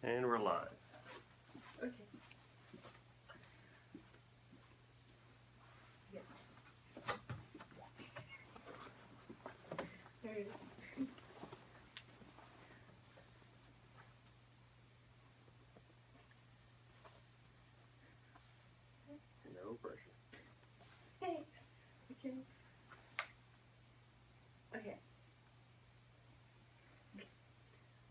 And we're live. Okay. Yeah. There you go. No pressure. Thanks. Okay. Okay.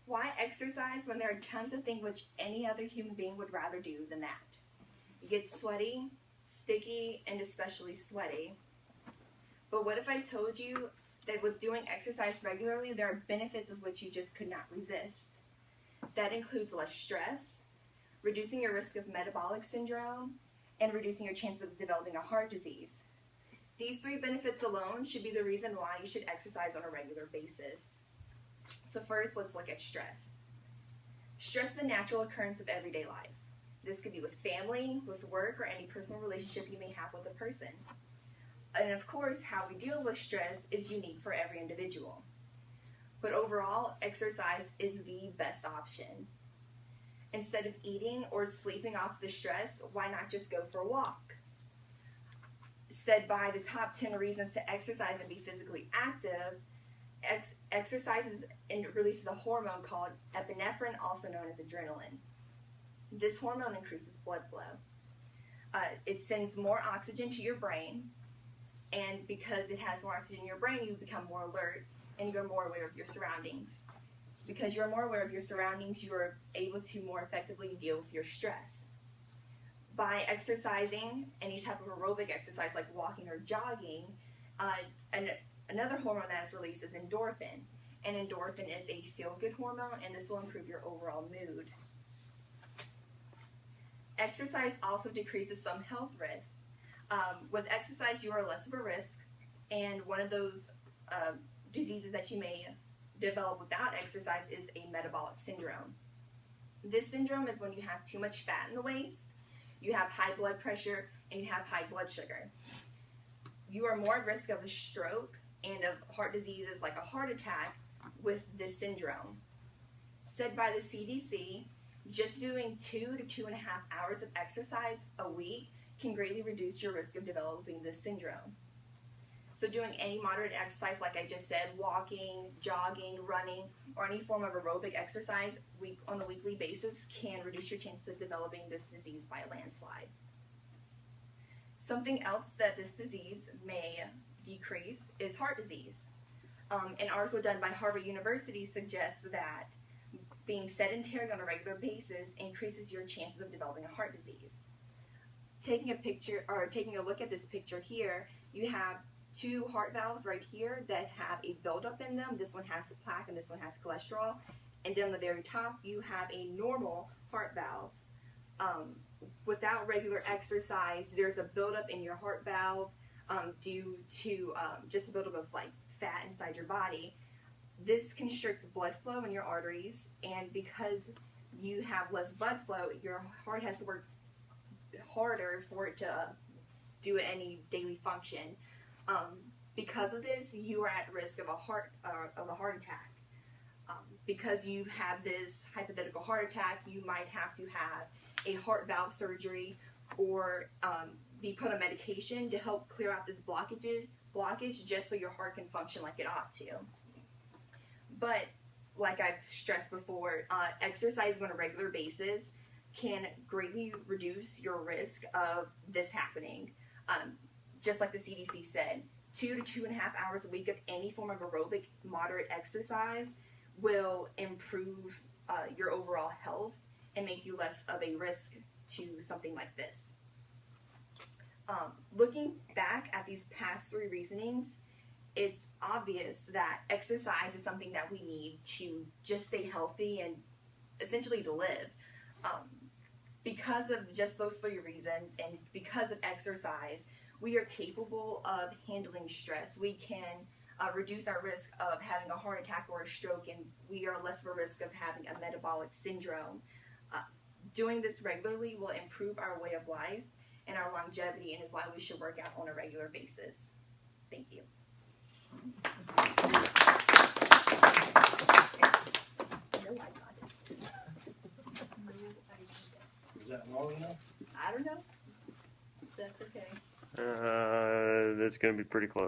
Why exercise when there are tons of things which any other human being would rather do than that? It gets sweaty, sticky, and especially sweaty. But what if I told you that with doing exercise regularly, there are benefits of which you just could not resist? That includes less stress, reducing your risk of metabolic syndrome, and reducing your chance of developing a heart disease. These three benefits alone should be the reason why you should exercise on a regular basis. So first, let's look at stress. Stress is a natural occurrence of everyday life. This could be with family, with work, or any personal relationship you may have with a person. And of course, how we deal with stress is unique for every individual. But overall, exercise is the best option. Instead of eating or sleeping off the stress, why not just go for a walk? Said by the top 10 reasons to exercise and be physically active, exercises and releases a hormone called epinephrine, also known as adrenaline. This hormone increases blood flow. It sends more oxygen to your brain, and because it has more oxygen in your brain, you become more alert and you're more aware of your surroundings. Because you're more aware of your surroundings, you're able to more effectively deal with your stress. By exercising, any type of aerobic exercise like walking or jogging, another hormone that is released is endorphin. And endorphin is a feel-good hormone, and this will improve your overall mood. Exercise also decreases some health risks. With exercise, you are less of a risk, and one of those diseases that you may develop without exercise is a metabolic syndrome. This syndrome is when you have too much fat in the waist, you have high blood pressure, and you have high blood sugar. You are more at risk of a stroke and of heart diseases like a heart attack with this syndrome. Said by the CDC, just doing 2 to 2.5 hours of exercise a week can greatly reduce your risk of developing this syndrome. So doing any moderate exercise, like I just said, walking, jogging, running, or any form of aerobic exercise on a weekly basis can reduce your chance of developing this disease by a landslide. Something else that this disease may decrease is heart disease. An article done by Harvard University suggests that being sedentary on a regular basis increases your chances of developing a heart disease. Taking a look at this picture here, you have two heart valves right here that have a buildup in them. This one has plaque and this one has cholesterol. And then on the very top, you have a normal heart valve. Without regular exercise, there's a buildup in your heart valve due to just a buildup of like fat inside your body. This constricts blood flow in your arteries, and because you have less blood flow, your heart has to work harder for it to do any daily function. Because of this, you are at risk of a heart attack. Because you have this hypothetical heart attack, you might have to have a heart valve surgery or be put on medication to help clear out this blockage just so your heart can function like it ought to. But like I've stressed before, exercising on a regular basis can greatly reduce your risk of this happening. Just like the CDC said, 2 to 2.5 hours a week of any form of aerobic moderate exercise will improve your overall health and make you less of a risk to something like this. Looking back at these past three reasonings, it's obvious that exercise is something that we need to just stay healthy and essentially to live. Because of just those three reasons and because of exercise, we are capable of handling stress. We can reduce our risk of having a heart attack or a stroke, and we are less of a risk of having a metabolic syndrome. Doing this regularly will improve our way of life and our longevity, and is why we should work out on a regular basis. Thank you. No, I got it. that long enough? I don't know. That's okay. That's going to be pretty close.